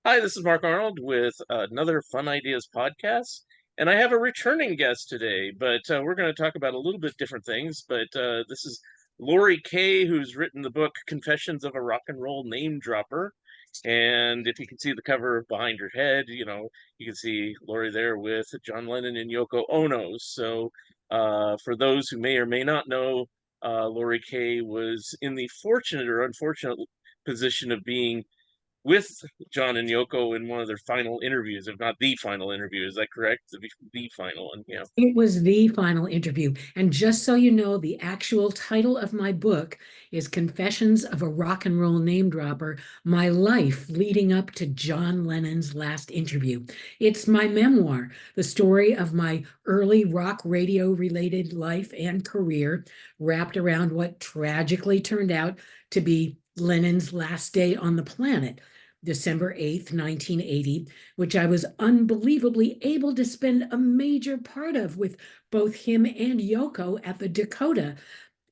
Hi, this is Mark Arnold with another Fun Ideas podcast. And I have a returning guest today, but we're going to talk about a little bit different things. But this is Laurie Kaye, who's written the book Confessions of a Rock and Roll Name Dropper. And if you can see the cover behind her head, you can see Laurie there with John Lennon and Yoko Ono. So for those who may or may not know, Laurie Kaye was in the fortunate or unfortunate position of being with John and Yoko in one of their final interviews, if not the final interview. Is that correct? The final one, yeah. It was the final interview. And just so you know, the actual title of my book is Confessions of a Rock and Roll Name Dropper, My Life Leading Up to John Lennon's Last Interview. It's my memoir, the story of my early rock radio related life and career, wrapped around what tragically turned out to be Lennon's last day on the planet. December 8th, 1980, which I was unbelievably able to spend a major part of with both him and Yoko at the Dakota.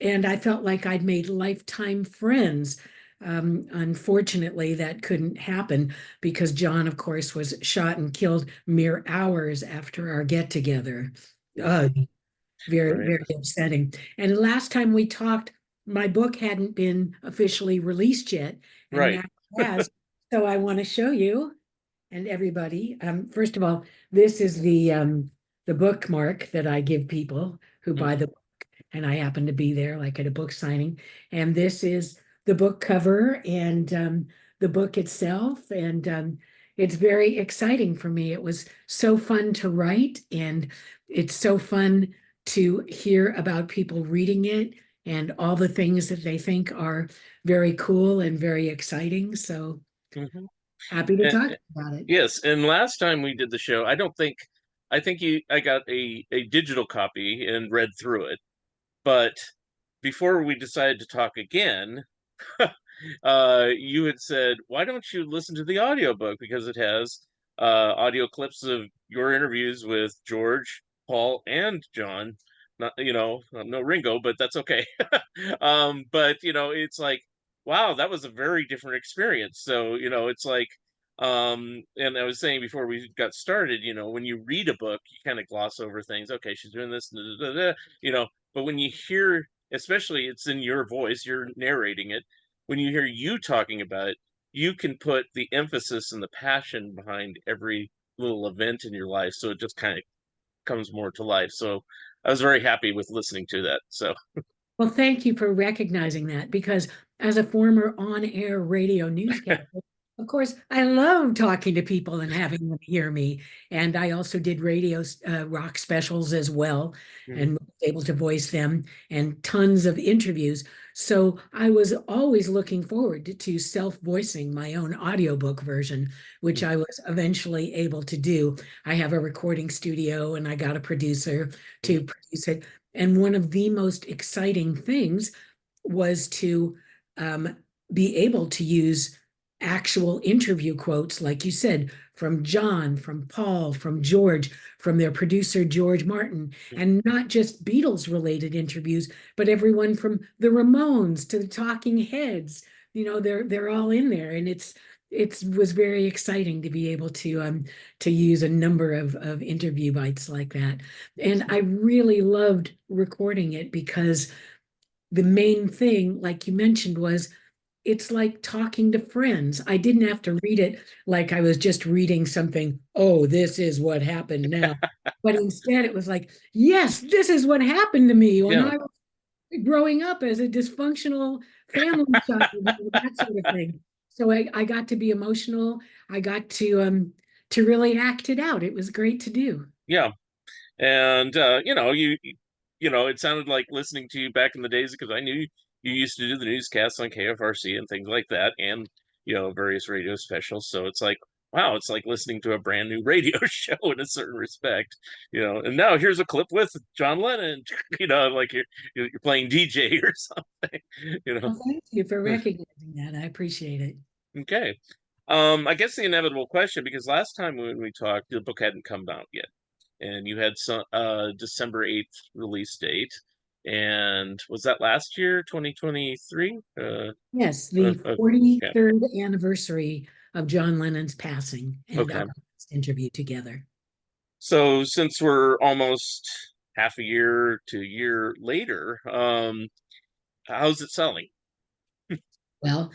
And I felt like I'd made lifetime friends. Unfortunately, that couldn't happen because John, of course, was shot and killed mere hours after our get together. Uh, very, Right. very upsetting. And last time we talked, my book hadn't been officially released yet, and Right. now it has. So I want to show you and everybody. First of all, this is the bookmark that I give people who buy Mhm. the book, and I happen to be there, like at a book signing. And this is the book cover and the book itself, and it's very exciting for me. It was so fun to write, and it's so fun to hear about people reading it and all the things that they think are very cool and very exciting. So Mhm. happy to And, talk about it. yes, and last time we did the show, I got a digital copy and read through it. But before we decided to talk again, you had said, why don't you listen to the audiobook? Because it has audio clips of your interviews with George, Paul, and John. Not, no Ringo, but that's okay. But it's like, wow, that was a very different experience. So, it's like, and I was saying before we got started, when you read a book, you kind of gloss over things. Okay, she's doing this, da, da, da, da, but when you hear, especially it's in your voice, you're narrating it, when you hear you talking about it, you can put the emphasis and the passion behind every little event in your life. So it just kind of comes more to life. So I was very happy with listening to that. So, Well, thank you for recognizing that because as a former on-air radio newscaster, of course, I love talking to people and having them hear me. And I also did radio rock specials as well and mhm, was able to voice them and tons of interviews. So I was always looking forward to self-voicing my own audiobook version, which I was eventually able to do. I have a recording studio and I got a producer to mhm, produce it. And one of the most exciting things was to um, be able to use actual interview quotes, like you said, from John, from Paul, from George, from their producer, George Martin, mhm. and not just Beatles related interviews, but everyone from the Ramones to the Talking Heads. They're all in there, and it was very exciting to be able to use a number of interview bites like that. And I really loved recording it because the main thing, like you mentioned, was it's like talking to friends. I didn't have to read it like I was just reading something, oh, this is what happened now. But instead, it was like, yes, this is what happened to me when Yeah, I was growing up as a dysfunctional family child, that sort of thing. So I got to be emotional. I got to really act it out. It was great to do. yeah. And it sounded like listening to you back in the days because I knew you used to do the newscasts on KFRC and things like that, and various radio specials. So it's like, wow, it's like listening to a brand new radio show in a certain respect. And now here's a clip with John Lennon. Like you're playing DJ or something. you know Well, thank you for recognizing that. I appreciate it. okay. I guess the inevitable question, because last time when we talked, the book hadn't come out yet, and you had some December 8th release date. And was that last year, 2023? Yes, the Okay. 43rd anniversary of John Lennon's passing and our Okay. interview together. So since we're almost half a year to a year later, how's it selling? Well,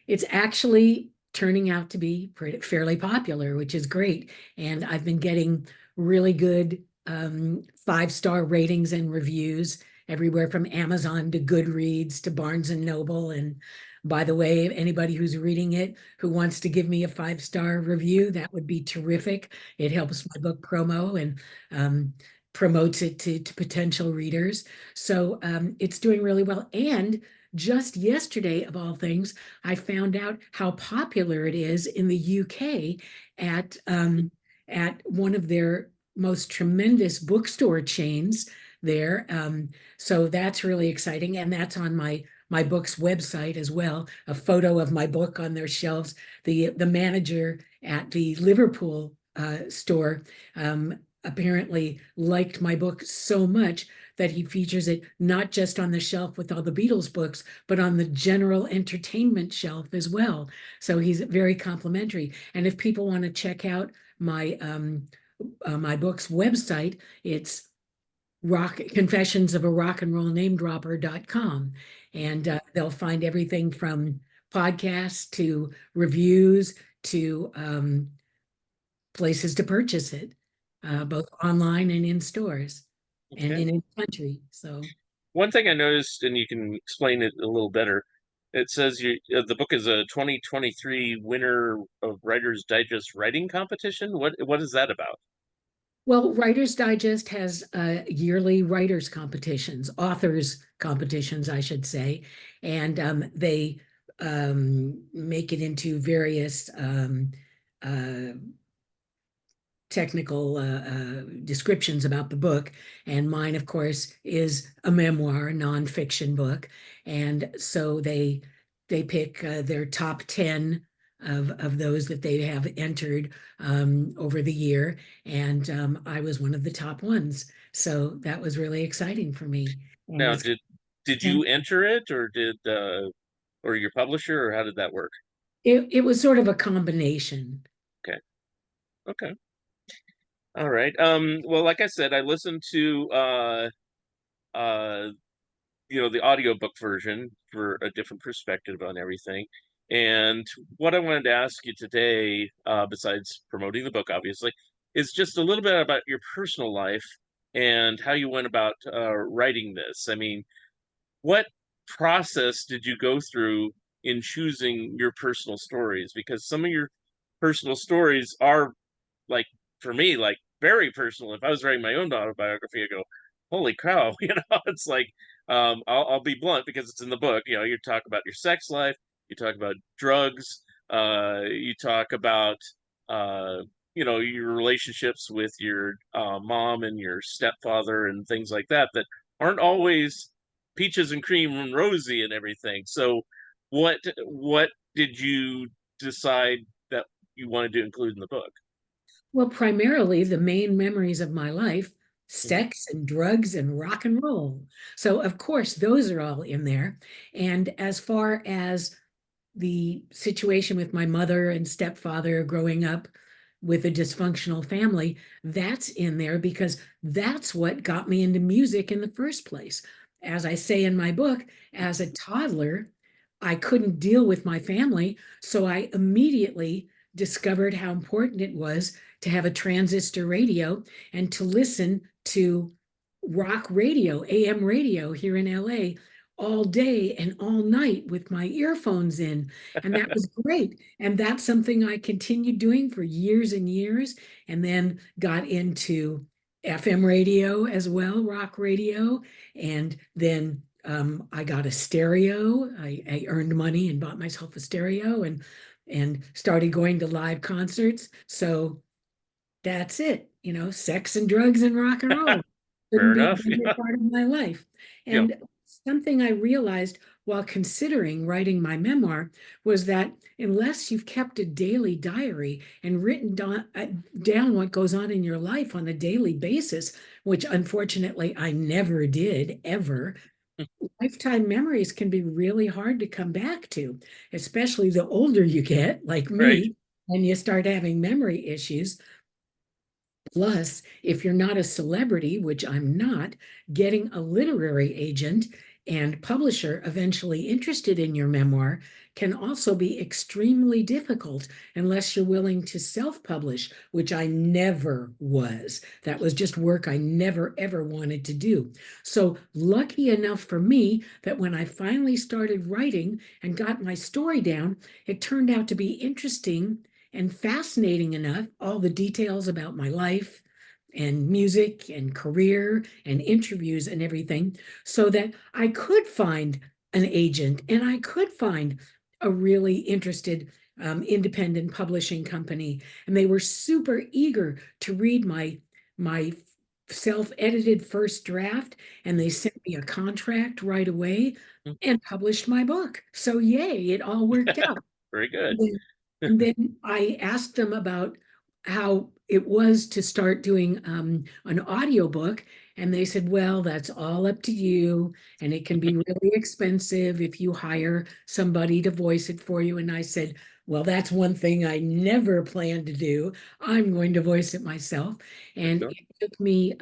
it's actually turning out to be fairly popular, which is great. And I've been getting really good 5-star ratings and reviews everywhere from Amazon to Goodreads to Barnes and Noble. And by the way, anybody who's reading it who wants to give me a 5-star review, that would be terrific. It helps my book promo and promotes it to potential readers. So it's doing really well. And just yesterday, of all things, I found out how popular it is in the UK at one of their most tremendous bookstore chains there. So that's really exciting, and that's on my book's website as well. A photo of my book on their shelves. The manager at the Liverpool store apparently liked my book so much that he features it not just on the shelf with all the Beatles books, but on the general entertainment shelf as well. So he's very complimentary. And if people want to check out my book's website, it's rock confessions of a rock and roll name dropper.com. And they'll find everything from podcasts to reviews to places to purchase it, both online and in stores and Okay. in the country. So, One thing I noticed, and you can explain it a little better, it says the book is a 2023 winner of Writer's Digest writing competition. What is that about? well, Writer's Digest has yearly writers competitions, authors competitions, I should say, and they make it into various uh, technical descriptions about the book. And mine, of course, is a memoir, a nonfiction book. And so they pick their top 10 of those that they have entered over the year. And I was one of the top ones. So that was really exciting for me. And Now, it's did you 10, enter it, or did or your publisher, or how did that work? it was sort of a combination. Okay. Okay. All right. Well, like I said, I listened to uh the audiobook version for a different perspective on everything. And what I wanted to ask you today, besides promoting the book, obviously, is just a little bit about your personal life and how you went about writing this. I mean, what process did you go through in choosing your personal stories? Because some of your personal stories are like, for me, like very personal. If I was writing my own autobiography, I go, holy cow, it's like, I'll be blunt because it's in the book. You talk about your sex life, you talk about drugs, you talk about, uh, your relationships with your mom and your stepfather and things like that that aren't always peaches and cream and rosy and everything. So, what did you decide that you wanted to include in the book? Well, primarily the main memories of my life, Mhm. sex and drugs and rock and roll. So, of course, those are all in there. And as far as the situation with my mother and stepfather growing up with a dysfunctional family, that's in there because that's what got me into music in the first place. As I say in my book, as a toddler, I couldn't deal with my family, so I immediately discovered how important it was to have a transistor radio and to listen to rock radio, AM radio here in LA all day and all night with my earphones in. And that was great. And that's something I continued doing for years and years, and then got into FM radio as well, rock radio. And then I got a stereo. I earned money and bought myself a stereo and started going to live concerts. So that's it, sex and drugs and rock and roll. Fair Couldn't be a enough. bigger part of my life. Yeah. And something I realized while considering writing my memoir was that unless you've kept a daily diary and written down what goes on in your life on a daily basis, which unfortunately I never did ever, lifetime memories can be really hard to come back to, especially the older you get, like Right. me, and you start having memory issues. Plus, if you're not a celebrity, which I'm not, getting a literary agent and publisher eventually interested in your memoir can also be extremely difficult unless you're willing to self-publish, which I never was. That was just work I never ever wanted to do. So lucky enough for me that when I finally started writing and got my story down, it turned out to be interesting and fascinating enough, all the details about my life and music and career and interviews and everything, so that I could find an agent and I could find a really interested independent publishing company. And they were super eager to read my self-edited first draft, and they sent me a contract right away and published my book. So yay, it all worked out. Very good. And then, and then I asked them about how it was to start doing an audiobook. And they said, well, that's all up to you. And it can be really expensive if you hire somebody to voice it for you. And I said, well, that's one thing I never planned to do. I'm going to voice it myself. And Sure. it took me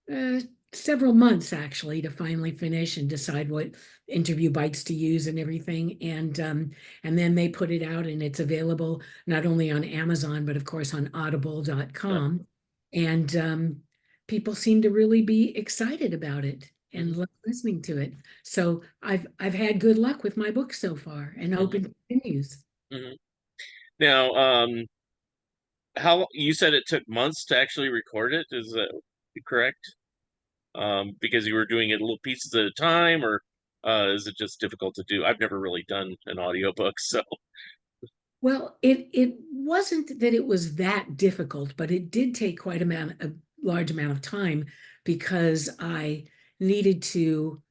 uh, several months actually to finally finish and decide what interview bites to use and everything. And then they put it out and it's available not only on Amazon, but of course on Yeah. audible.com. And people seem to really be excited about it Hmm. and love listening to it. So I've had good luck with my book so far and hope Hmm. it continues. Hmm. Now, how you said it took months to actually record it? Is that correct? Because you were doing it little pieces at a time, or is it just difficult to do? I've never really done an audiobook, so Well, it wasn't that it was that difficult, but it did take quite a large amount of time because I needed to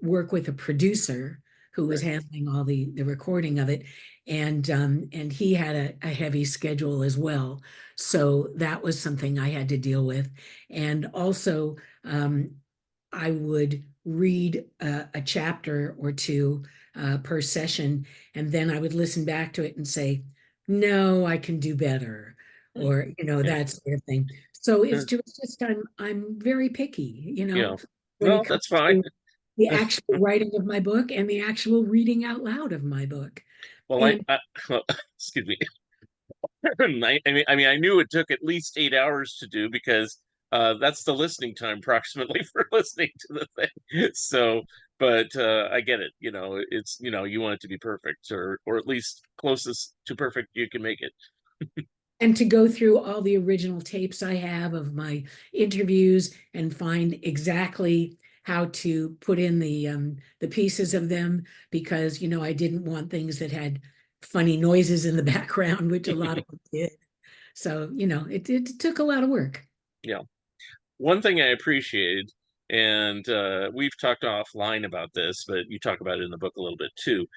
work with a producer who was right. handling all the recording of it, and he had a heavy schedule as well, so that was something I had to deal with, and also um, I would read a chapter or two per session, and then I would listen back to it and say, no, I can do better, Hmm. or Yeah. that sort of thing. So Uh, it's just I'm very picky, yeah. when No, it comes that's fine. to the actual writing of my book and the actual reading out loud of my book. Well, And well, excuse me. I knew it took at least 8 hours to do because that's the listening time approximately for listening to the thing. So, but I get it. It's you want it to be perfect, or at least closest to perfect you can make it. and to go through all the original tapes I have of my interviews and find exactly how to put in the pieces of them, because I didn't want things that had funny noises in the background, which a lot of them did. So it took a lot of work. Yeah. One thing I appreciated, and we've talked offline about this, but you talk about it in the book a little bit too.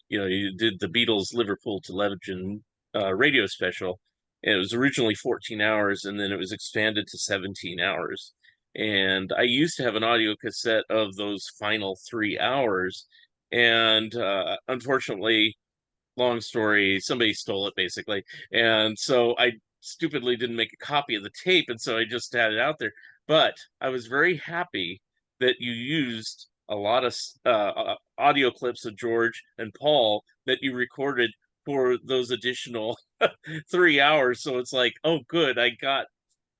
You did the Beatles Liverpool to Legend radio special. And it was originally 14 hours, and then it was expanded to 17 hours. And I used to have an audio cassette of those final 3 hours, and unfortunately, long story, somebody stole it basically. And so I stupidly didn't make a copy of the tape. And so I just had it out there. But I was very happy that you used a lot of audio clips of George and Paul that you recorded for those additional 3 hours. So it's like, oh, good. I got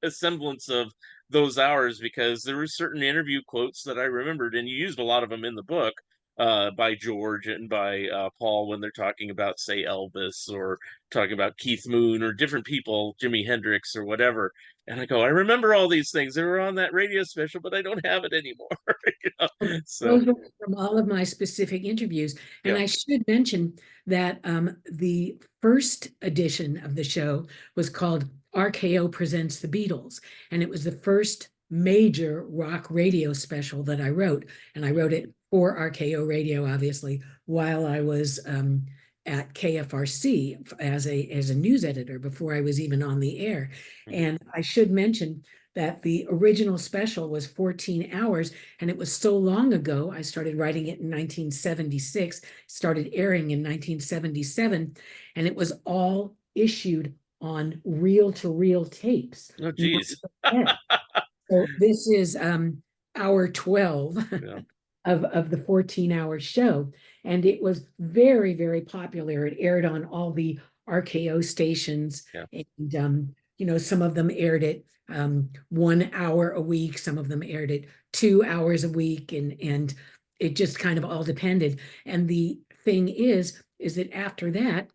a semblance of those hours because there were certain interview quotes that I remembered, and you used a lot of them in the book by George and by Paul when they're talking about, say, Elvis or talking about Keith Moon or different people, Jimi Hendrix or whatever. And I go, I remember all these things. They were on that radio special, but I don't have it anymore. So, Those were from all of my specific interviews. And yeah. I should mention that the first edition of the show was called RKO Presents the Beatles. And it was the first major rock radio special that I wrote. And I wrote it for RKO Radio, obviously, while I was at KFRC as a news editor before I was even on the air. Mhm. And I should mention that the original special was 14 hours, and it was so long ago. I started writing it in 1976, started airing in 1977, and it was all issued on reel-to-reel tapes. Oh, Not geez. cassette. So this is hour 12 Yeah, of the 14-hour show. And it was very, very popular. It aired on all the RKO stations. yeah, And, some of them aired it 1 hour a week. Some of them aired it 2 hours a week. And it just kind of all depended. And the thing is that after that,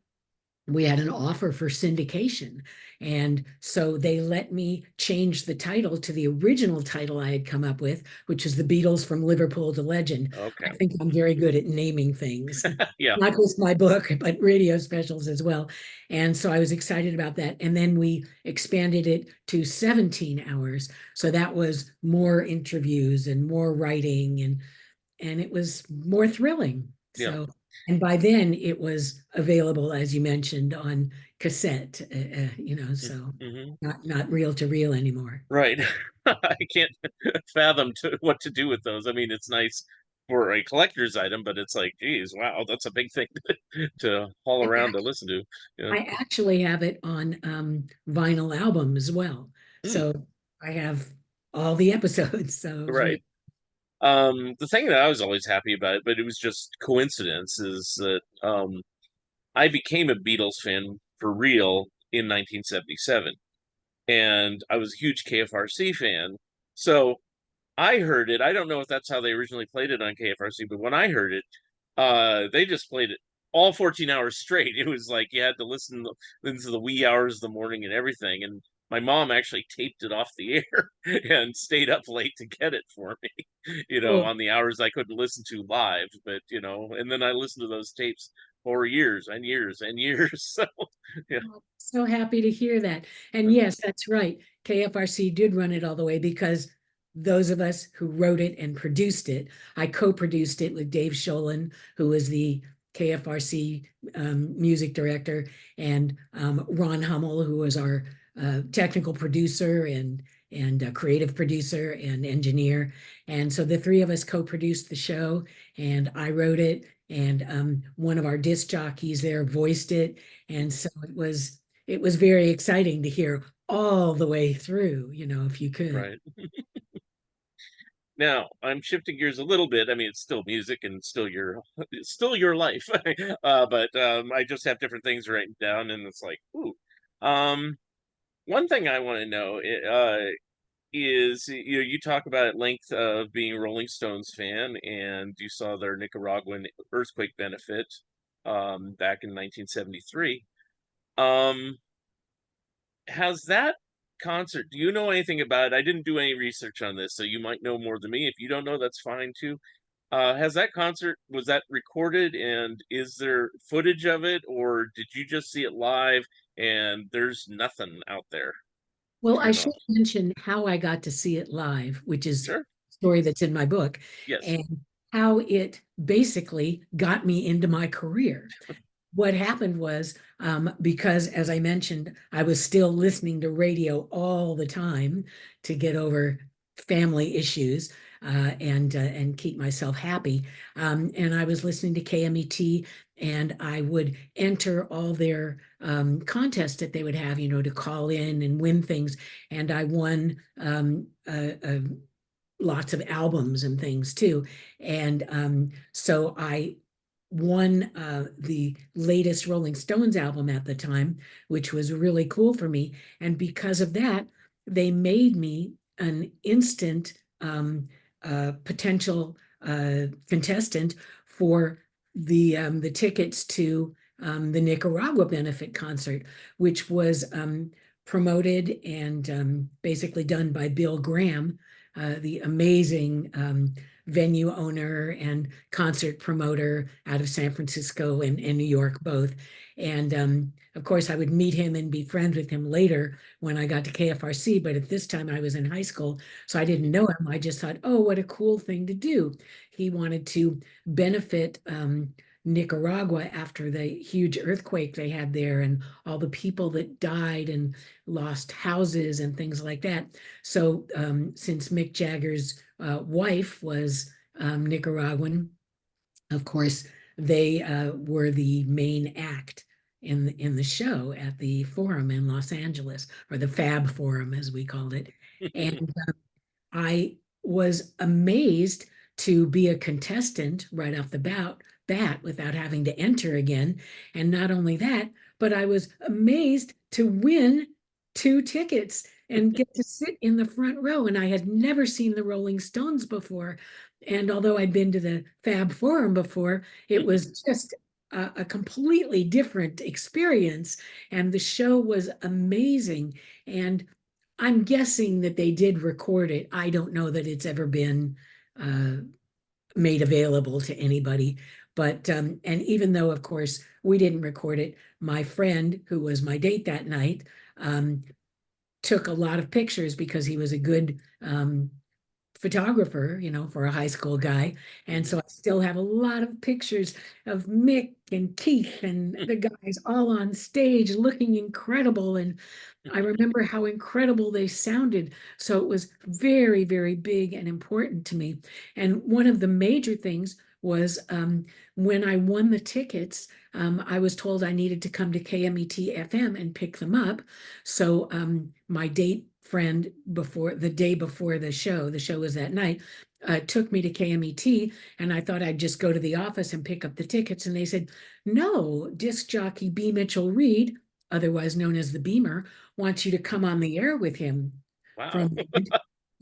we had an offer for syndication. And so they let me change the title to the original title I had come up with, which is The Beatles from Liverpool to Legend. okay. I think I'm very good at naming things, Yeah, not just my book, but radio specials as well. And so I was excited about that. And then we expanded it to 17 hours. So that was more interviews and more writing, and it was more thrilling. yeah. So, and by then it was available, as you mentioned, on cassette, so Mm-hmm. not reel to reel anymore. Right. I can't fathom what to do with those. I mean, it's nice for a collector's item, but it's like, geez, wow, that's a big thing to haul I, around to act- listen to. Yeah. I actually have it on vinyl album as well. Mm, So I have all the episodes. So it's right. really, The thing that I was always happy about, but it was just coincidence, is that I became a Beatles fan for real in 1977, and I was a huge KFRC fan. So I heard it. I don't know if that's how they originally played it on KFRC, but when I heard it, they just played it all 14 hours straight. It was like you had to listen into the wee hours of the morning and everything. And my mom actually taped it off the air and stayed up late to get it for me, oh, on the hours I couldn't listen to live. But, and then I listened to those tapes for years and years and years. So, yeah, so happy to hear that. And yes, that's right. KFRC did run it all the way because those of us who wrote it and produced it, I co-produced it with Dave Sholin, who was the KFRC music director, and Ron Hummel, who was our technical producer and creative producer and engineer. And so the three of us co-produced the show, and I wrote it, and one of our disc jockeys there voiced it. And so it was very exciting to hear all the way through, if you could. right. Now, I'm shifting gears a little bit. I mean, it's still music and it's still your life. But I just have different things written down, and it's like, ooh. Um, One thing I want to know is, you talk about at length of being a Rolling Stones fan, and you saw their Nicaraguan earthquake benefit back in 1973. Um, has that concert, do you know anything about it? I didn't do any research on this, so you might know more than me. If you don't know, that's fine too. Has that concert, was that recorded, and is there footage of it, or did you just see it live and there's nothing out there Well, to I your should knowledge? mention how I got to see it live, which is a Sure. story that's in my book, Yes. and how it basically got me into my career. What happened was, because as I mentioned, I was still listening to radio all the time to get over family issues, and keep myself happy. And I was listening to KMET, and I would enter all their contests that they would have, to call in and win things. And I won lots of albums and things too. And so I won the latest Rolling Stones album at the time, which was really cool for me. And because of that, they made me an instant potential contestant for the tickets to the Nicaragua benefit concert, which was promoted and basically done by Bill Graham, the amazing venue owner and concert promoter out of San Francisco and New York both. And of course, I would meet him and be friends with him later when I got to KFRC. But at this time, I was in high school, so I didn't know him. I just thought, oh, what a cool thing to do. He wanted to benefit Nicaragua after the huge earthquake they had there and all the people that died and lost houses and things like that. So since Mick Jagger's wife was Nicaraguan, of course, they were the main act in the show at the Forum in Los Angeles, or the Fab Forum, as we called it. And I was amazed to be a contestant right off the bat without having to enter again. And not only that, but I was amazed to win 2 tickets and get to sit in the front row. And I had never seen the Rolling Stones before. And although I'd been to the Fab Forum before, it was just a completely different experience. And the show was amazing. And I'm guessing that they did record it. I don't know that it's ever been uh, made available to anybody. But and even though, of course, we didn't record it, my friend who was my date that night um, took a lot of pictures because he was a good photographer, for a high school guy. And so I still have a lot of pictures of Mick and Keith and the guys all on stage looking incredible. And I remember how incredible they sounded. So it was very, very big and important to me. And one of the major things was when I won the tickets, I was told I needed to come to KMET FM and pick them up. So my date friend, before the day before the show was that night, took me to KMET, and I thought I'd just go to the office and pick up the tickets. And they said, no, disc jockey B. Mitchell Reed, otherwise known as the Beamer, wants you to come on the air with him Wow. from,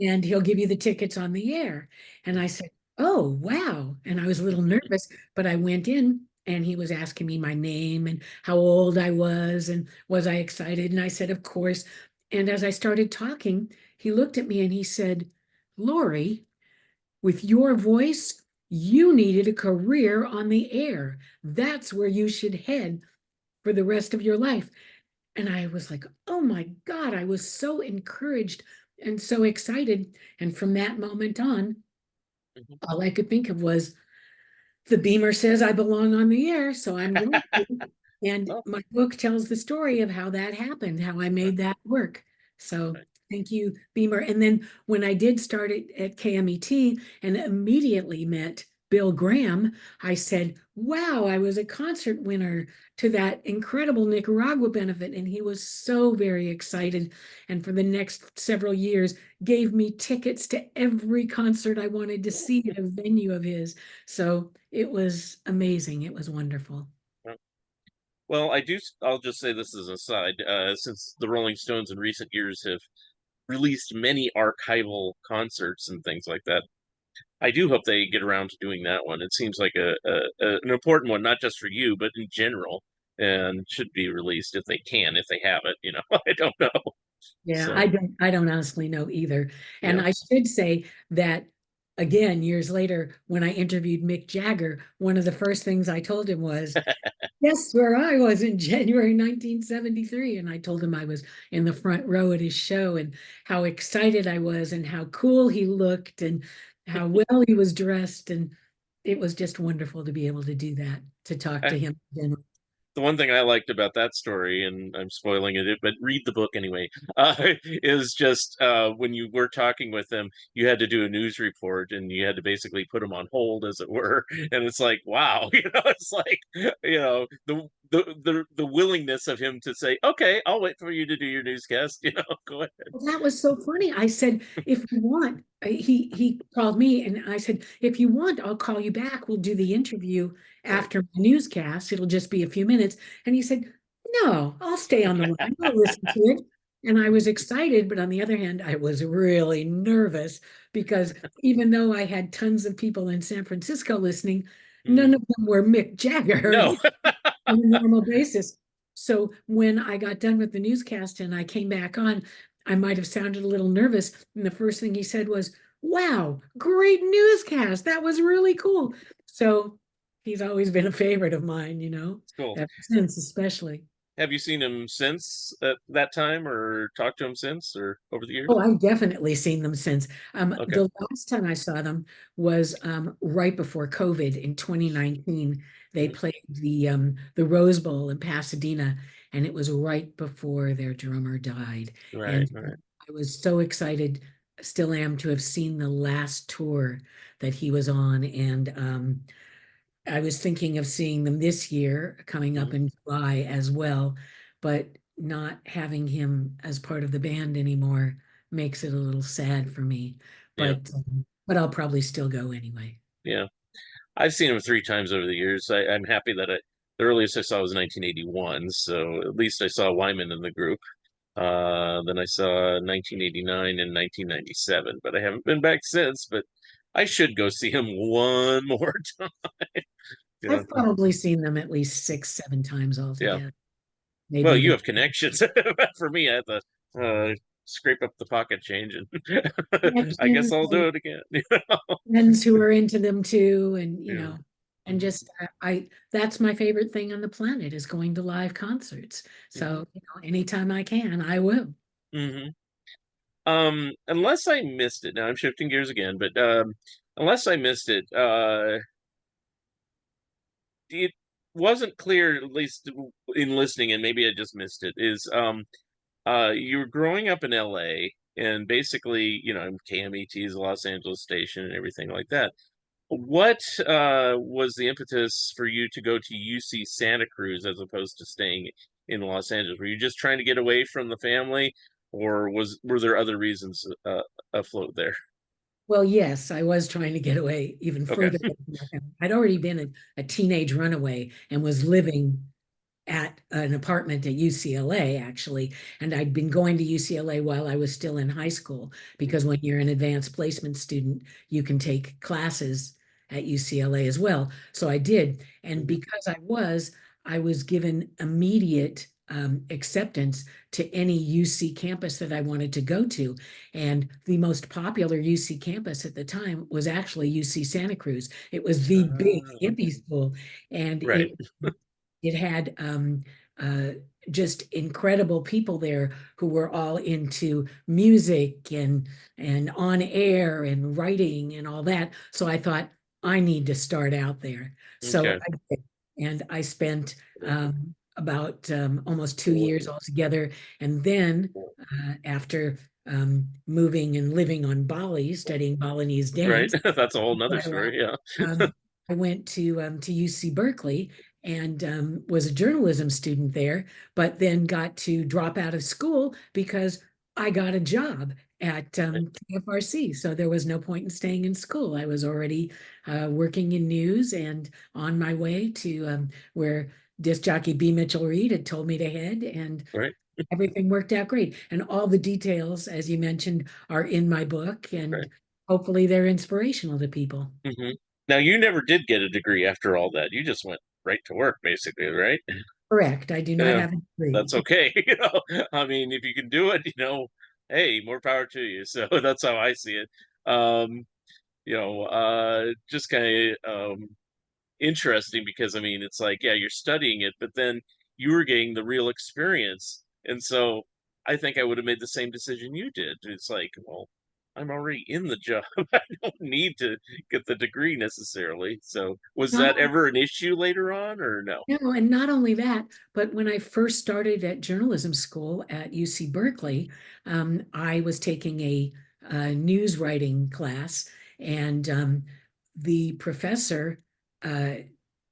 and he'll give you the tickets on the air. And I said, oh, wow. And I was a little nervous, but I went in and he was asking me my name and how old I was I excited? And I said, of course. And as I started talking, he looked at me and he said, Laurie, with your voice, you needed a career on the air. That's where you should head for the rest of your life. And I was like, oh my God, I was so encouraged and so excited. And from that moment on, all I could think of was the Beamer says I belong on the air, so I'm going to. And Oh, my book tells the story of how that happened, how I right, made that work. So right. thank you, Beamer. And then when I did start it at KMET and immediately met Bill Graham, I said, wow, I was a concert winner to that incredible Nicaragua benefit. And he was so very excited. And for the next several years, gave me tickets to every concert I wanted to see at a venue of his. So it was amazing. It was wonderful. Well, I'll just say this as an aside. Since the Rolling Stones in recent years have released many archival concerts and things like that, I do hope they get around to doing that one. It seems like an important one, not just for you, but in general, and should be released if they can, if they have it. I don't know. Yeah, So, I don't honestly know either. And yeah. I should say that again, years later, when I interviewed Mick Jagger, one of the first things I told him was, guess where I was in January 1973. And I told him I was in the front row at his show and how excited I was and how cool he looked and how well he was dressed. And it was just wonderful to be able to do that, to talk to him again. The one thing I liked about that story, and I'm spoiling it, but read the book anyway, is just when you were talking with them, you had to do a news report and you had to basically put them on hold, as it were. And it's like, wow, it's like, the willingness of him to say, okay, I'll wait for you to do your newscast, go ahead. Well, that was so funny. I said, if you want, he called me and I said, if you want, I'll call you back. We'll do the interview Right. after my newscast. It'll just be a few minutes. And he said, no, I'll stay on the line. I'll listen to it. And I was excited, but on the other hand, I was really nervous because even though I had tons of people in San Francisco listening, none Mm. of them were Mick Jagger. No. On a normal basis. So when I got done with the newscast and I came back on, I might have sounded a little nervous. And the first thing he said was, wow, great newscast. That was really cool. So he's always been a favorite of mine, It's cool. ever since, especially. have you seen him since that time, or talked to him since, or over the years? Oh, I've definitely seen them since. Okay. The last time I saw them was right before COVID in 2019. They Hmm. played the Rose Bowl in Pasadena, and it was right before their drummer died. Right, And right. I was so excited, still am, to have seen the last tour that he was on. And I was thinking of seeing them this year, coming up Hmm. in July as well, but not having him as part of the band anymore makes it a little sad for me. Yeah, But I'll probably still go anyway. yeah. I've seen him 3 times over the years. I'm happy that the earliest I saw was 1981, so at least I saw Wyman in the group. Then I saw 1989 and 1997, but I haven't been back since. But I should go see him one more time. Yeah, I've probably seen them at least six, seven times yeah. altogether, maybe Well, you even have connections. For me, I have to scrape up the pocket change, and I guess connections, I'll do it again. friends who are into them too, and Yeah. and Hmm. just I that's my favorite thing on the planet is going to live concerts. Hmm. So, anytime I can, I will. Hmm. Unless I missed it. Now I'm shifting gears again, but unless I missed it, it wasn't clear, at least in listening, and maybe I just missed it. Is you were growing up in L.A. and basically, KMET is a Los Angeles station and everything like that. What was the impetus for you to go to UC Santa Cruz as opposed to staying in Los Angeles? Were you just trying to get away from the family, or were there other reasons afloat there? Well, yes, I was trying to get away even Okay. further away from my family. I'd already been a teenage runaway and was living at an apartment at UCLA, actually. And I'd been going to UCLA while I was still in high school, because when you're an advanced placement student, you can take classes at UCLA as well. So I did. And Mhm. because I was given immediate acceptance to any UC campus that I wanted to go to. And the most popular UC campus at the time was actually UC Santa Cruz. It was the big hippie school, and Right. it had just incredible people there who were all into music and on air and writing and all that. So I thought I need to start out there. So Okay. I did, and I spent about almost 2 years altogether. And then after moving and living on Bali, studying Balinese Right. dance, That's a whole nother quite a while. story. Yeah. Um, I went to UC Berkeley and was a journalism student there, but then got to drop out of school because I got a job at KFRC. So there was no point in staying in school. I was already working in news and on my way to where disc jockey B. Mitchell Reed had told me to head, and Right. everything worked out great. And all the details, as you mentioned, are in my book, Right. and hopefully they're inspirational to people. Hmm. Now, you never did get a degree after all that. You just went right to work, basically, right? Correct. I do not Yeah. have a That's degree. okay. I mean, if you can do it, hey, more power to you. So that's how I see it. Um, just kind of interesting because I mean, it's like, yeah, you're studying it, but then you were getting the real experience. And so I think I would have made the same decision you did. It's like, well, I'm already in the job. I don't need to get the degree necessarily. So was Not that ever an issue later on or no? No, and not only that, but when I first started at journalism school at UC Berkeley, I was taking a news writing class, and the professor uh,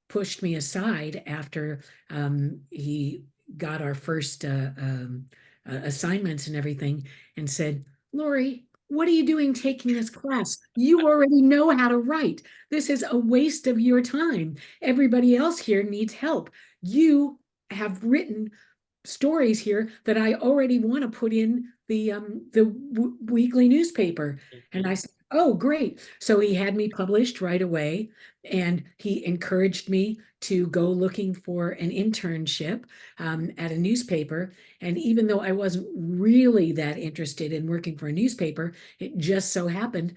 pushed me aside after he got our first assignments and everything, and said, "Laurie, what are you doing taking this class? You already know how to write. This is a waste of your time. Everybody else here needs help. You have written stories here that I already want to put in the weekly newspaper." And Mhm. I said, "Oh, great." So he had me published right away, and he encouraged me to go looking for an internship at a newspaper. And even though I wasn't really that interested in working for a newspaper, it just so happened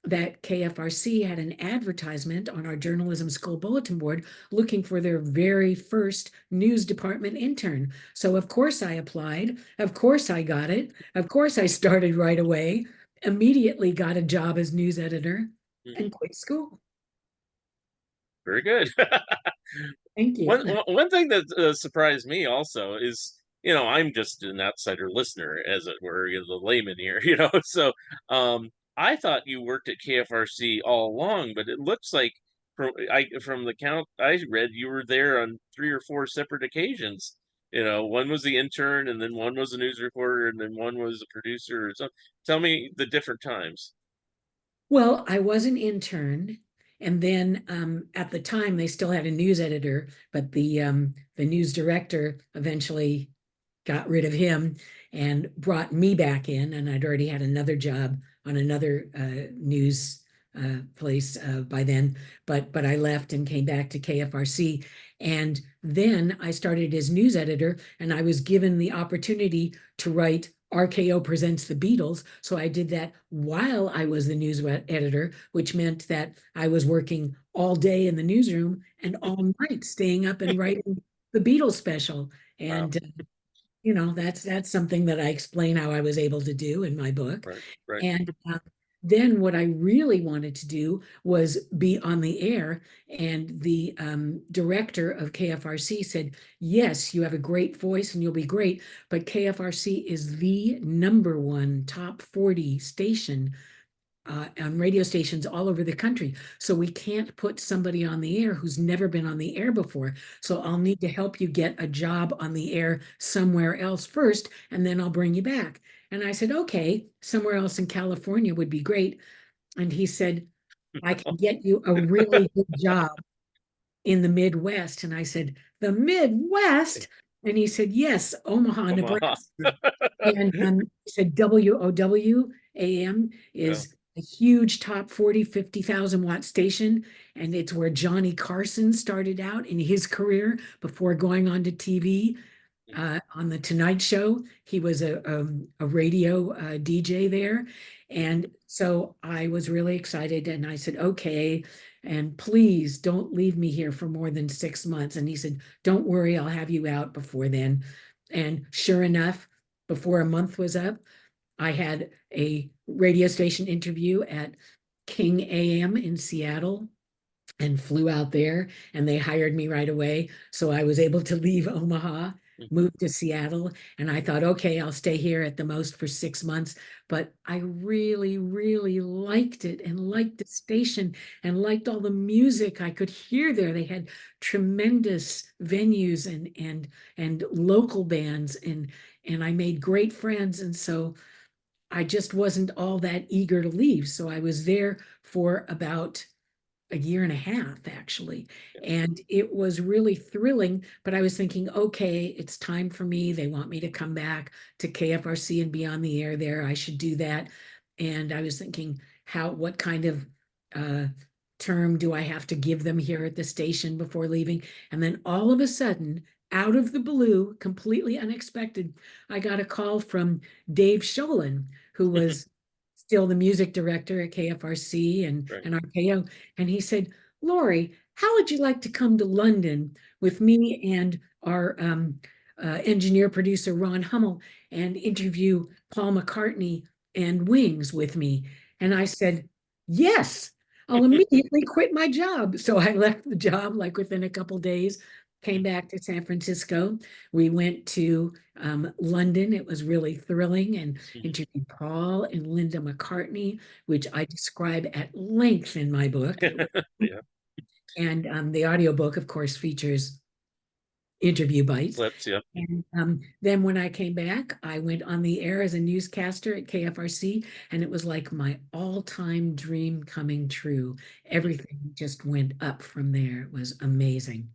that KFRC had an advertisement on our journalism school bulletin board looking for their very first news department intern. So, of course, I applied. Of course, I got it. Of course, I started right away, immediately got a job as news editor, Mhm. and quit school. Very good. Thank you. One thing that surprised me also is, I'm just an outsider listener, as it were, the layman here, So, I thought you worked at KFRC all along, but it looks like from the count I read, you were there on 3 or 4 separate occasions. One was the intern, and then one was a news reporter, and then one was a producer. Or something. Tell me the different times. Well, I was an intern, and then at the time they still had a news editor, but the news director eventually got rid of him and brought me back in, and I'd already had another job on another news place by then. But I left and came back to KFRC, and then I started as news editor, and I was given the opportunity to write RKO Presents the Beatles. So I did that while I was the news editor, which meant that I was working all day in the newsroom and all night staying up and writing the Beatles special. Wow. And that's something that I explain how I was able to do in my book. Right. Right. And then what I really wanted to do was be on the air. And the director of KFRC said, yes, you have a great voice and you'll be great, but KFRC is the number one top 40 station on radio stations all over the country. So we can't put somebody on the air who's never been on the air before. So I'll need to help you get a job on the air somewhere else first, and then I'll bring you back. And I said, okay, somewhere else in California would be great. And he said, I can get you a really good job in the Midwest. And I said, the Midwest? And he said, yes, Omaha, Omaha. Nebraska. And he said WOW AM Yeah. is a huge top 40, 50,000 watt station. And it's where Johnny Carson started out in his career before going on to TV. On the Tonight Show, he was a radio DJ there. And so I was really excited and I said, okay, and please don't leave me here for more than 6 months. And he said, don't worry, I'll have you out before then. And sure enough, before a month was up, I had a radio station interview at King AM in Seattle and flew out there, and they hired me right away. So I was able to leave Omaha, move to Seattle, and I thought, okay, I'll stay here at the most for 6 months. But I really, really liked it and liked the station and liked all the music I could hear there. They had tremendous venues and local bands, and I made great friends. And so I just wasn't all that eager to leave. So I was there for about a year and a half, actually. Yeah. And it was really thrilling. But I was thinking, okay, it's time for me. They want me to come back to KFRC and be on the air there. I should do that. And I was thinking, what kind of uh, term do I have to give them here at the station before leaving? And then all of a sudden, out of the blue, completely unexpected, I got a call from Dave Sholin, who was still the music director at KFRC Right. and RKO. And he said, Laurie, how would you like to come to London with me and our engineer producer, Ron Hummel, and interview Paul McCartney and Wings with me? And I said, yes, I'll immediately quit my job. So I left the job like within a couple days, came back to San Francisco. We went to London. It was really thrilling and Mhm. interviewed Paul and Linda McCartney, which I describe at length in my book. Yeah. And the audiobook, of course, features interview bites. Clips. Yeah. And then when I came back, I went on the air as a newscaster at KFRC, and it was like my all-time dream coming true. Everything just went up from there. It was amazing.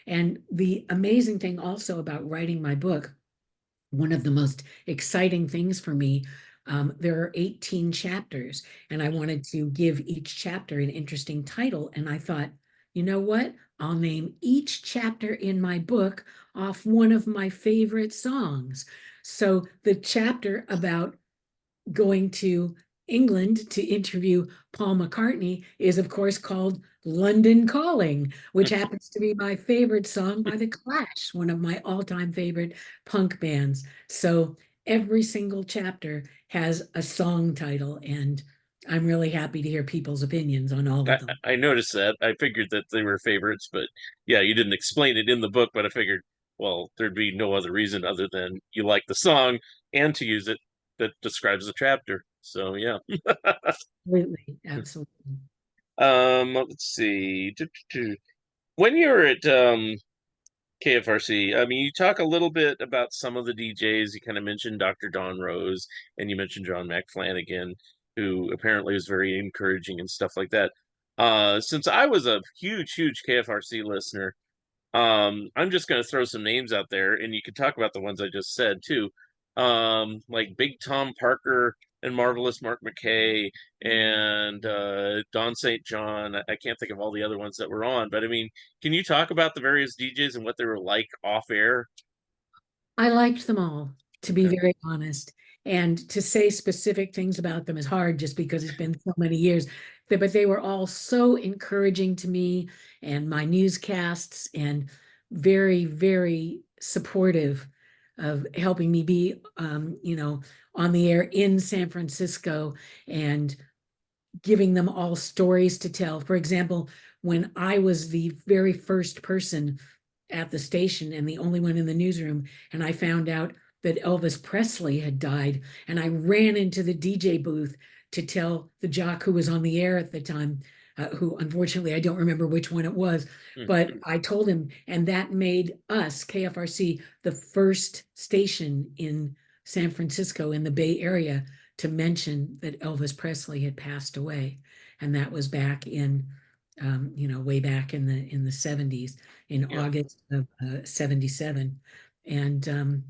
And the amazing thing also about writing my book, one of the most exciting things for me, there are 18 chapters, and I wanted to give each chapter an interesting title. And I thought, you know what? I'll name each chapter in my book off one of my favorite songs. So the chapter about going to England to interview Paul McCartney is, of course, called London Calling, which happens to be my favorite song by The Clash, one of my all-time favorite punk bands. So every single chapter has a song title, and I'm really happy to hear people's opinions on all I, of them. I noticed that. I figured that they were favorites, but yeah, you didn't explain it in the book, but I figured, well, there'd be no other reason other than you like the song and to use it that describes the chapter. So yeah. Absolutely, absolutely. Let's see. When you were at KFRC, I mean, you talk a little bit about some of the DJs. You kind of mentioned Dr. Don Rose, and you mentioned John McFlanagan, who apparently was very encouraging and stuff like that. Since I was a huge KFRC listener, I'm just going to throw some names out there, and you could talk about the ones I just said too. Like Big Tom Parker and Marvelous Mark McKay and Don St. John. I can't think of all the other ones that were on, but I mean, can you talk about the various DJs and what they were like off air? I liked them all, to be Okay. very honest. And to say specific things about them is hard just because it's been so many years. But they were all so encouraging to me and my newscasts, and very, very supportive of helping me be, on the air in San Francisco, and giving them all stories to tell. For example, when I was the very first person at the station and the only one in the newsroom, and I found out that Elvis Presley had died, and I ran into the DJ booth to tell the jock who was on the air at the time, who unfortunately I don't remember which one it was, Hmm. but I told him, and that made us, KFRC, the first station in San Francisco in the Bay Area to mention that Elvis Presley had passed away. And that was back in, way back in the 70s, in Yeah, August of 77. And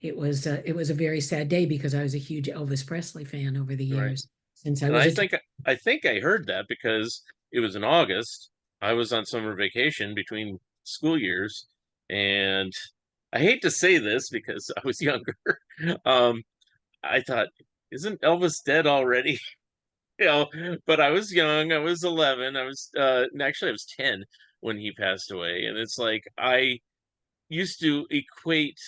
it was a very sad day because I was a huge Elvis Presley fan over the right. years since I And was I a think I think I heard that because it was in August. I was on summer vacation between school years, and I hate to say this because I was younger. Um, I thought, isn't Elvis dead already? You know, but I was young. I was 11. Actually I was 10 when he passed away, and it's like I used to equate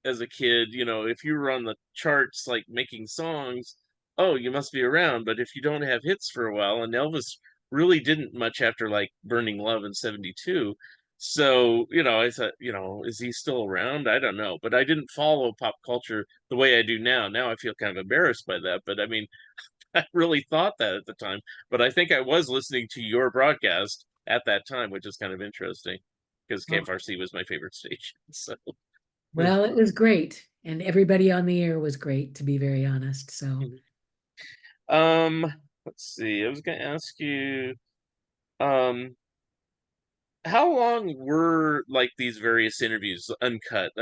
as a kid, if you were on the charts like making songs, oh, you must be around. But if you don't have hits for a while, and Elvis really didn't much after like Burning Love in 72. So, I thought, is he still around? I don't know. But I didn't follow pop culture the way I do now. Now I feel kind of embarrassed by that. But I mean, I really thought that at the time. But I think I was listening to your broadcast at that time, which is kind of interesting because Oh, KFRC was my favorite station. So, well, it was great. And everybody on the air was great, to be very honest. So, um, let's see. I was going to ask you, um, how long were like these various interviews uncut?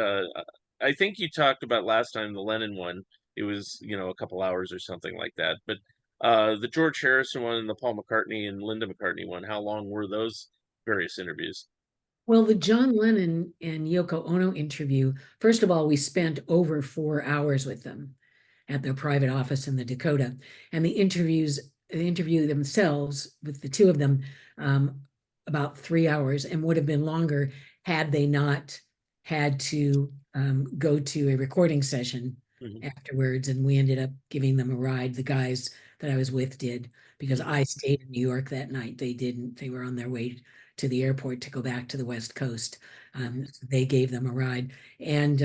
I think you talked about last time the Lennon one. It was, a couple hours or something like that. But the George Harrison one and the Paul McCartney and Linda McCartney one, how long were those various interviews? well, the John Lennon and Yoko Ono interview, first of all, we spent over 4 hours with them at their private office in the Dakota. And the interview themselves with the two of them, um, about 3 hours, and would have been longer had they not had to go to a recording session Hmm. afterwards. And we ended up giving them a ride. The guys that I was with did, because Hmm. I stayed in New York that night. They didn't. They were on their way to the airport to go back to the West Coast. So they gave them a ride. And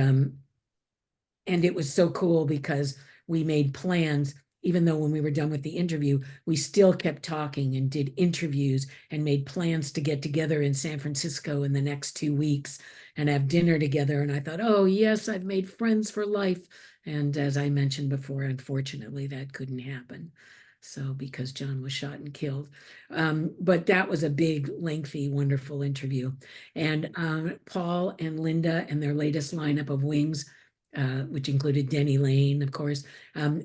it was so cool because we made plans. Even though when we were done with the interview, we still kept talking and did interviews and made plans to get together in San Francisco in the next 2 weeks and have dinner together. And I thought, oh, yes, I've made friends for life. And as I mentioned before, unfortunately, that couldn't happen. So, because John was shot and killed. But that was a big, lengthy, wonderful interview. And Paul and Linda and their latest lineup of Wings, which included Denny Lane, of course,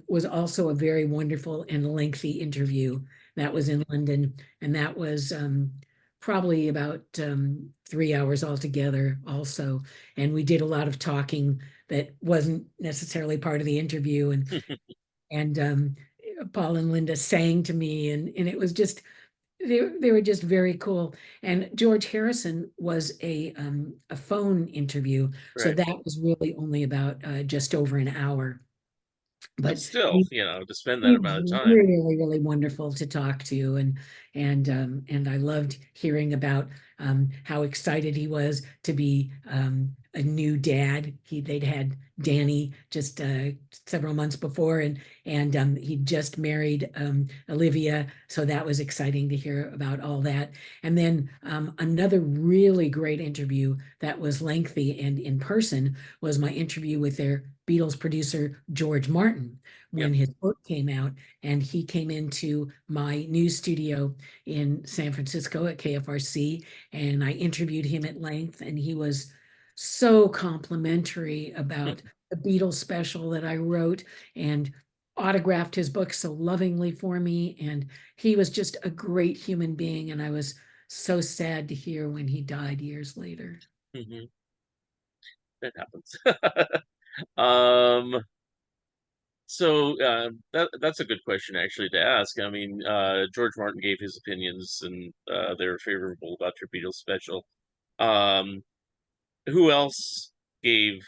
was also a very wonderful and lengthy interview. That was in London, and that was probably about 3 hours altogether, also. And we did a lot of talking that wasn't necessarily part of the interview, and Paul and Linda sang to me, and it was just they were just very cool. And George Harrison was a phone interview, so Right. that was really only about just over an hour. But But still, he to spend that he amount of was time. really, really wonderful to talk to, and I loved hearing about how excited he was to be a new dad. They'd had Danny just several months before, and he just married Olivia, so that was exciting to hear about all that. And then another really great interview that was lengthy and in person was my interview with their Beatles producer George Martin Yep. when his book came out, and he came into my news studio in San Francisco at KFRC, and I interviewed him at length, and he was so complimentary about the Beatles special that I wrote, and autographed his book so lovingly for me. And he was just a great human being, and I was so sad to hear when he died years later. Hmm. It happens. um, so that's a good question actually to ask. I mean, George Martin gave his opinions, and they were favorable about your Beatles special. Um, who else gave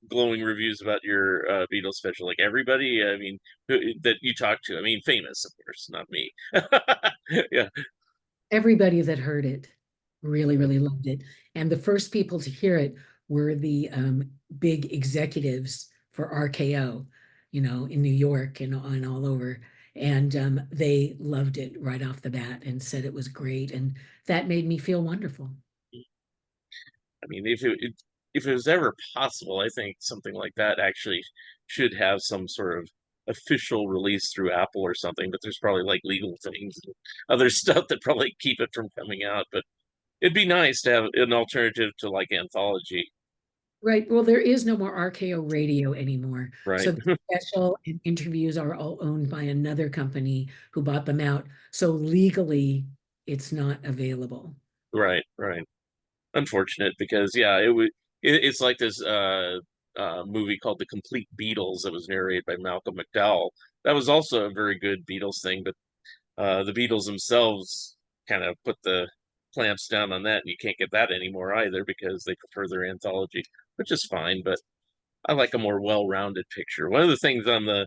glowing reviews about your Beatles special? Like everybody, I mean, that you talked to. I mean, famous, of course, not me. Yeah. Everybody that heard it really, really loved it. And the first people to hear it were the big executives for RKO, in New York and all over. And they loved it right off the bat and said it was great. And that made me feel wonderful. I mean, if it was ever possible, I think something like that actually should have some sort of official release through Apple or something. But there's probably like legal things and other stuff that probably keep it from coming out. But it'd be nice to have an alternative to like anthology, Right. Well, there is no more RKO radio anymore. right? So the special and interviews are all owned by another company who bought them out. So legally, it's not available. Right, right. Unfortunate because yeah, it's like this movie called The Complete Beatles that was narrated by Malcolm McDowell. That was also a very good Beatles thing, but the Beatles themselves kind of put the clamps down on that, and you can't get that anymore either because they prefer their anthology, which is fine. But I like a more well-rounded picture. One of the things on the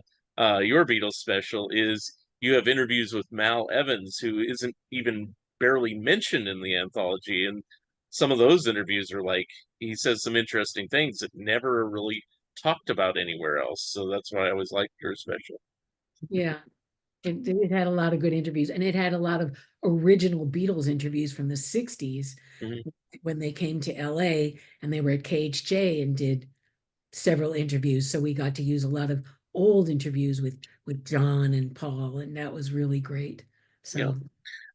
your Beatles special is you have interviews with Mal Evans, who isn't even barely mentioned in the anthology, and some of those interviews are like he says some interesting things that never really talked about anywhere else. So that's why I always liked your special. Yeah. It had a lot of good interviews, and it had a lot of original Beatles interviews from the 60s Hmm. when they came to LA and they were at KHJ and did several interviews. So we got to use a lot of old interviews with John and Paul, and that was really great. Yeah. So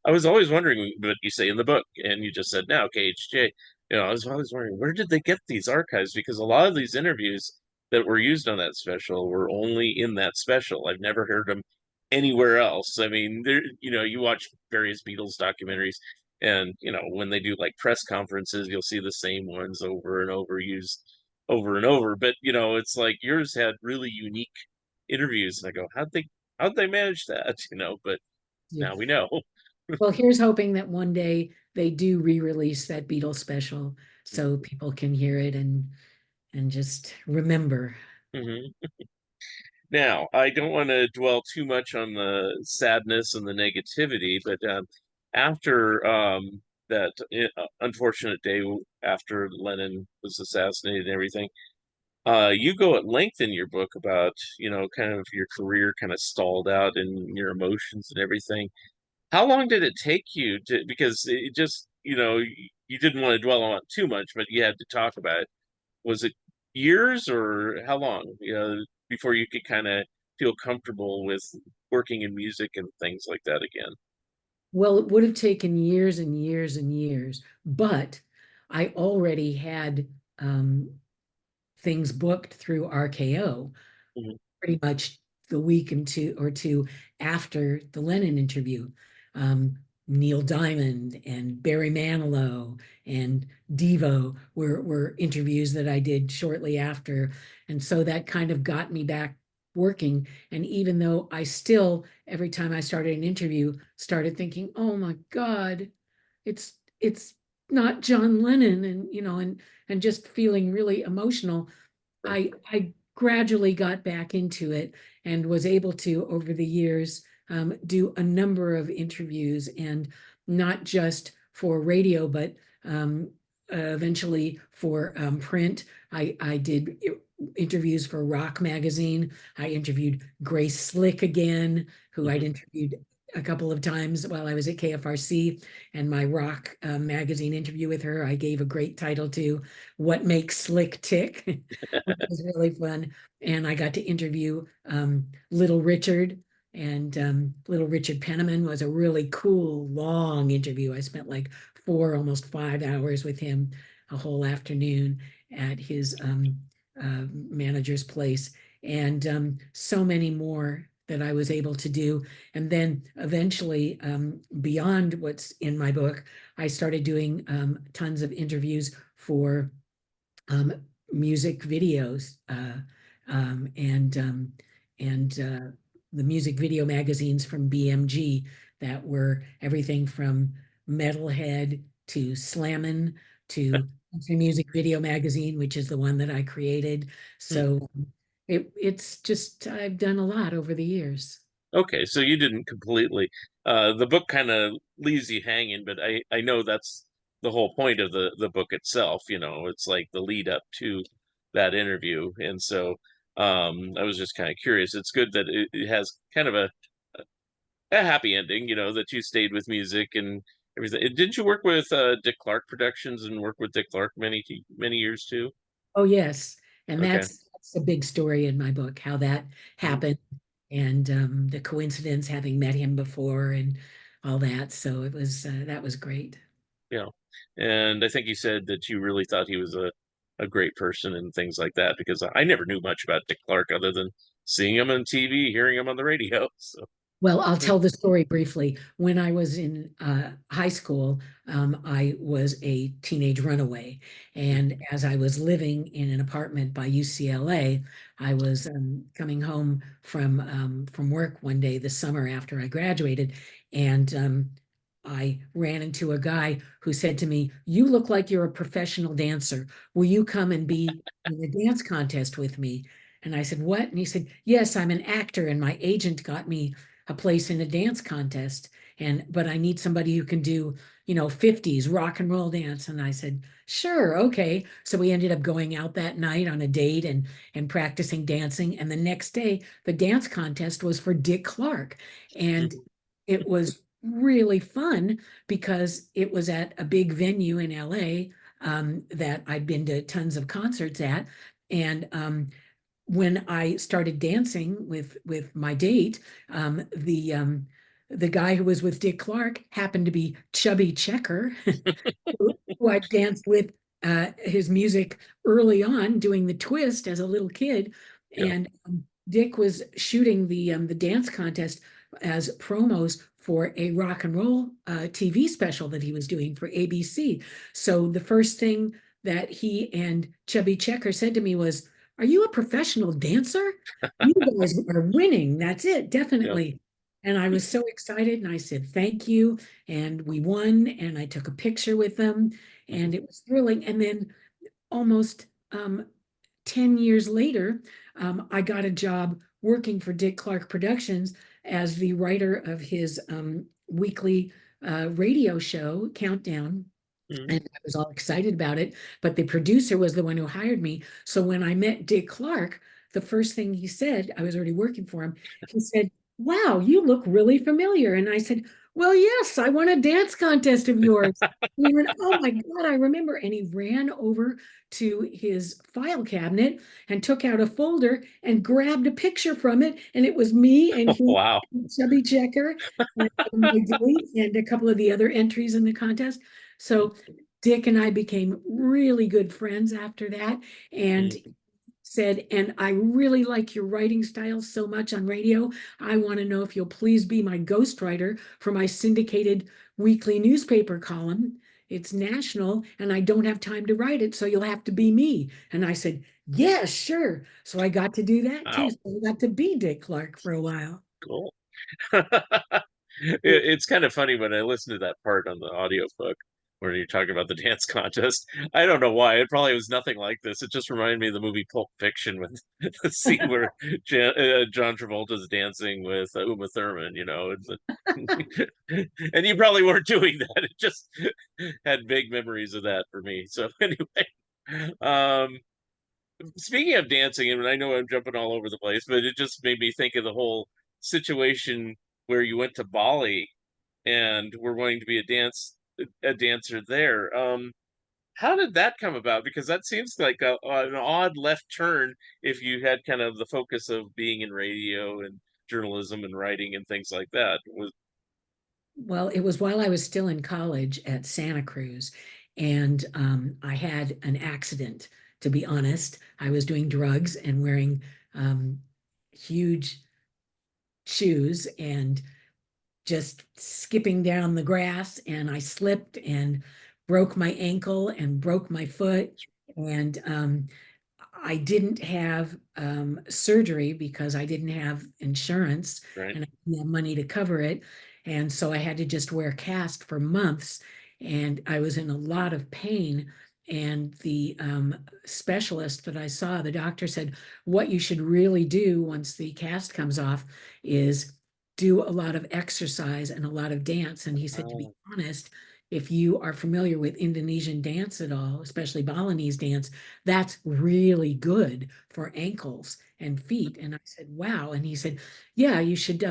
I was always wondering what you say in the book, and you just said now KHJ. I was always wondering where did they get these archives because a lot of these interviews that were used on that special were only in that special. I've never heard them anywhere else. I mean, you watch various Beatles documentaries, and when they do like press conferences, you'll see the same ones over and over used over and over. But it's like yours had really unique interviews, and I go, how'd they manage that? But yeah. now we know. Well, here's hoping that one day they do re-release that Beatles special so people can hear it and just remember. Hmm. Now, I don't want to dwell too much on the sadness and the negativity, but after that unfortunate day after Lennon was assassinated and everything, you go at length in your book about, kind of your career kind of stalled out and your emotions and everything. How long did it take you to, because it just, you didn't want to dwell on it too much, but you had to talk about it. Was it years or how long, before you could kind of feel comfortable with working in music and things like that again? Well, it would have taken years and years and years, but I already had things booked through RKO Hmm. pretty much the week or two after the Lennon interview. Um, Neil Diamond and Barry Manilow and Devo were interviews that I did shortly after. And so that kind of got me back working. And even though I still, every time I started an interview, started thinking, oh my God, it's not John Lennon, and and just feeling really emotional. Sure. I gradually got back into it and was able to, over the years, do a number of interviews, and not just for radio, but eventually for print. I did interviews for Rock Magazine. I interviewed Grace Slick again, who I'd Hmm. interviewed a couple of times while I was at KFRC, and my Rock Magazine interview with her, I gave a great title to What Makes Slick Tick, which was really fun. And I got to interview Little Richard, and Little Richard Penniman was a really cool, long interview. I spent like 4, almost 5 hours with him, a whole afternoon at his manager's place, and so many more that I was able to do. And then eventually, beyond what's in my book, I started doing tons of interviews for um, music videos, um, and um, and the music video magazines from BMG that were everything from Metalhead to Slammin' to Country Music Video Magazine, which is the one that I created. So it's just I've done a lot over the years. Okay, so you didn't completely. The book kind of leaves you hanging, but I know that's the whole point of the book itself. It's like the lead up to that interview, and so I was just kind of curious. It's good that it has kind of a happy ending. That you stayed with music and everything. Didn't you work with Dick Clark Productions and work with Dick Clark many years too? Oh, yes. And Okay. that's a big story in my book, how that Mhm. happened, and the coincidence having met him before and all that. So it was that was great. Yeah. And I think you said that you really thought he was a great person and things like that because I never knew much about Dick Clark other than seeing him on TV, hearing him on the radio. So, Well, I'll yeah. tell the story briefly. When I was in high school, I was a teenage runaway. And as I was living in an apartment by UCLA, I was coming home from work one day this summer after I graduated, and I ran into a guy who said to me, "You look like you're a professional dancer. Will you come and be in a dance contest with me?" And I said, "What?" And he said, "Yes, I'm an actor, and my agent got me a place in a dance contest, and but I need somebody who can do 50s rock and roll dance." And I said, "Sure, okay." So we ended up going out that night on a date and practicing dancing, and the next day the dance contest was for Dick Clark, and Mhm. it was really fun because it was at a big venue in LA, that I'd been to tons of concerts at. And when I started dancing with my date, the guy who was with Dick Clark happened to be Chubby Checker, who I danced with his music early on, doing the twist as a little kid. Yeah. And Dick was shooting the dance contest as promos for a rock and roll TV special that he was doing for ABC. So the first thing that he and Chubby Checker said to me was, "Are you a professional dancer? You guys are winning. That's it, Yeah. definitely." And I was so excited, and I said, "Thank you." And we won, and I took a picture with them, Mhm. and it was thrilling. And then almost 10 years later, I got a job working for Dick Clark Productions as the writer of his weekly radio show, Countdown. Mhm. And I was all excited about it, but the producer was the one who hired me. So when I met Dick Clark, the first thing he said, I was already working for him, he said, "Wow, you look really familiar." And I said, "Well, yes, I won a dance contest of yours." And he went, "Oh my God, I remember." And he ran over to his file cabinet and took out a folder and grabbed a picture from it. And it was me and he, Wow. Chubby Checker, and my date, and a couple of the other entries in the contest. So Dick and I became really good friends after that, and Mhm. said, "And I really like your writing style so much on radio. I want to know if you'll please be my ghostwriter for my syndicated weekly newspaper column." it's national and I don't have time to write it, so you'll have to be me. And I said, yeah, sure. So I got to do that too. Wow, So I got to be Dick Clark for a while. cool. It's kind of funny when I listen to that part on the audiobook where you're talking about the dance contest. I don't know why. It probably was nothing like this. It just reminded me of the movie Pulp Fiction with the scene where John Travolta's dancing with Uma Thurman, you know. And you probably weren't doing that. It just had big memories of that for me. So anyway, speaking of dancing, and I know I'm jumping all over the place, but it just made me think of the whole situation where you went to Bali and were wanting to be a dancer there. How did that come about? Because that seems like an odd left turn if you had kind of the focus of being in radio and journalism and writing and things like that. Was Well, it was while I was still in college at Santa Cruz, and I had an accident, to be honest. I was doing drugs and wearing um, huge shoes and just skipping down the grass, and I slipped and broke my ankle and broke my foot. And I didn't have surgery because I didn't have insurance right? and I didn't have money to cover it. And so I had to just wear a cast for months. And I was in a lot of pain. And the specialist that I saw, the doctor said, what you should really do once the cast comes off is do a lot of exercise and a lot of dance. And he said, to be Oh, honest, if you are familiar with Indonesian dance at all, especially Balinese dance, that's really good for ankles and feet. And I said, wow. And he said, yeah, you should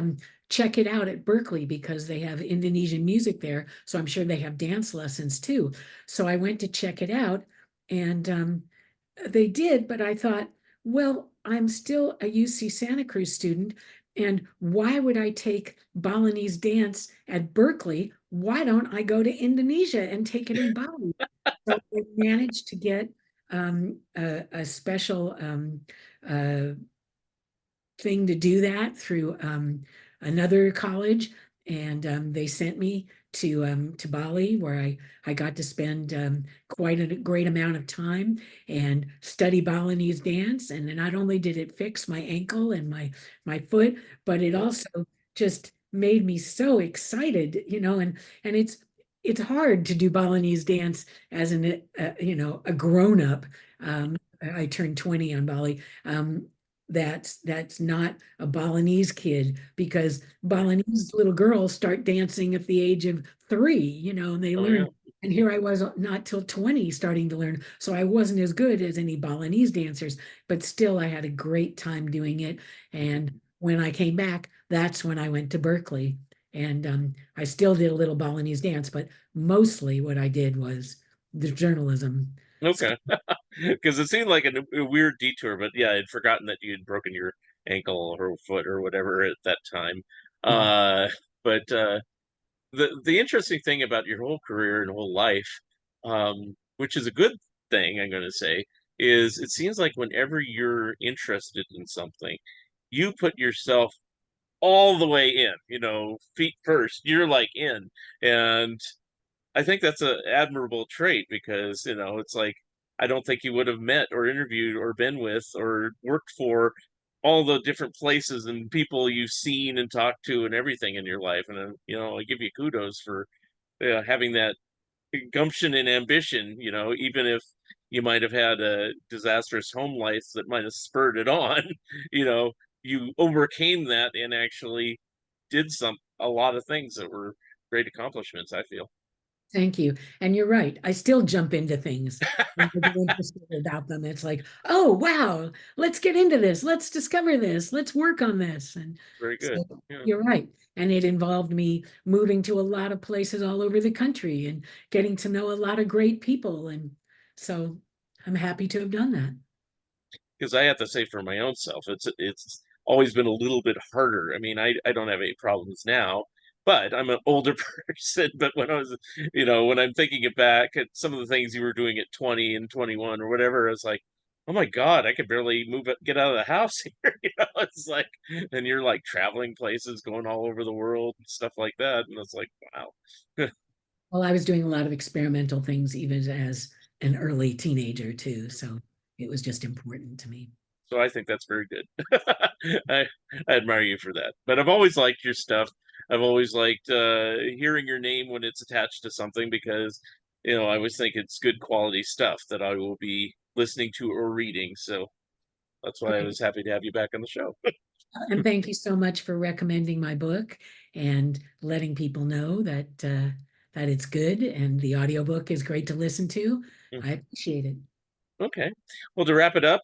check it out at Berkeley because they have Indonesian music there. So I'm sure they have dance lessons too. So I went to check it out and they did, but I thought, well, I'm still a UC Santa Cruz student. And why would I take Balinese dance at Berkeley? Why don't I go to Indonesia and take it in Bali? So I managed to get a special uh, thing to do that through another college, and they sent me to Bali, where I got to spend quite a great amount of time and study Balinese dance. And not only did it fix my ankle and my foot, but it oh, also just made me so excited, and it's hard to do Balinese dance as a grown up. I turned 20 on Bali. That's not a Balinese kid because Balinese little girls start dancing at the age of 3, and they oh yeah. learn. And here I was not till 20 starting to learn. So I wasn't as good as any Balinese dancers, but still I had a great time doing it. And when I came back, that's when I went to Berkeley. And I still did a little Balinese dance, but mostly what I did was the journalism Okay. stuff. Because it seemed like a weird detour, but yeah, I'd forgotten that you had broken your ankle or foot or whatever at that time. Yeah. But the interesting thing about your whole career and whole life, which is a good thing, I'm going to say, is it seems like whenever you're interested in something, you put yourself all the way in, feet first. You're like in, and I think that's an admirable trait because, it's like I don't think you would have met or interviewed or been with or worked for all the different places and people you've seen and talked to and everything in your life. And, I give you kudos for having that gumption and ambition, even if you might have had a disastrous home life that might have spurred it on, you know, you overcame that and actually did a lot of things that were great accomplishments, I feel. Thank you. And you're right. I still jump into things when I get interested about them. It's like, oh, wow, let's get into this. Let's discover this. Let's work on this. And Very good. so Yeah. you're right. And it involved me moving to a lot of places all over the country and getting to know a lot of great people. And so I'm happy to have done that. Because I have to say for my own self, it's always been a little bit harder. I mean, I don't have any problems now, but I'm an older person. But when I'm thinking it back at some of the things you were doing at 20 and 21 or whatever, I was like, oh my God, I could barely get out of the house here. It's like, and you're like traveling places, going all over the world and stuff like that. And it's like, wow. Well, I was doing a lot of experimental things even as an early teenager too, so it was just important to me. So I think that's very good. I, I admire you for that. But I've always liked your stuff. I've always liked hearing your name when it's attached to something because, I always think it's good quality stuff that I will be listening to or reading. So that's why I Great. was happy to have you back on the show. And thank you so much for recommending my book and letting people know that it's good and the audiobook is great to listen to. I appreciate it. Okay. Well, to wrap it up,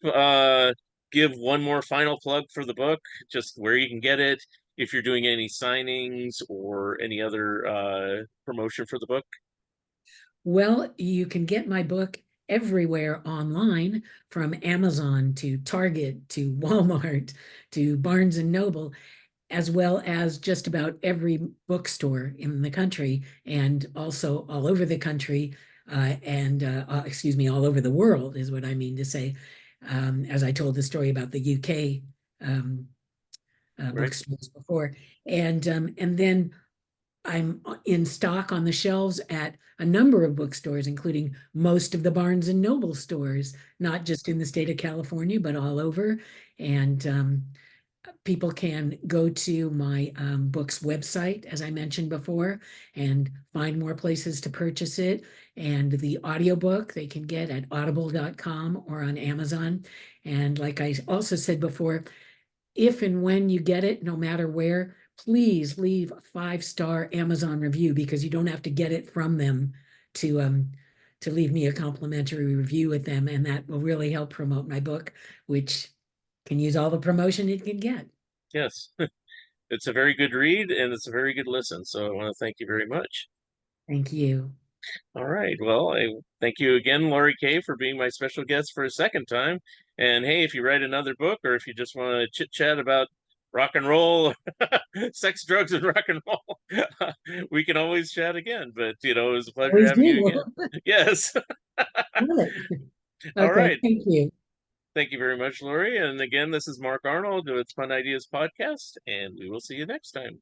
give one more final plug for the book, just where you can get it, if you're doing any signings or any other promotion for the book. Well, you can get my book everywhere online, from Amazon to Target to Walmart to Barnes and Noble, as well as just about every bookstore in the country and also all over the country, excuse me, all over the world is what I mean to say. As I told the story about the UK um, Right? bookstores before. And then I'm in stock on the shelves at a number of bookstores, including most of the Barnes and Noble stores, not just in the state of California, but all over. And people can go to my book's website, as I mentioned before, and find more places to purchase it. And the audiobook they can get at audible.com or on Amazon. And like I also said before, if and when you get it, no matter where, please leave a 5-star Amazon review, because you don't have to get it from them to leave me a complimentary review with them, and that will really help promote my book, which can use all the promotion it can get. Yes. It's a very good read and it's a very good listen. So I want to thank you very much. Thank you. All right. Well, I thank you again, Laurie Kaye, for being my special guest for a second time. And hey, if you write another book or if you just want to chit chat about rock and roll, sex, drugs, and rock and roll, we can always chat again. But, it was a pleasure Always having you do. again. Yes. Love it. All Okay, right. thank you. Thank you very much, Laurie. And again, this is Mark Arnold with Fun Ideas Podcast, and we will see you next time.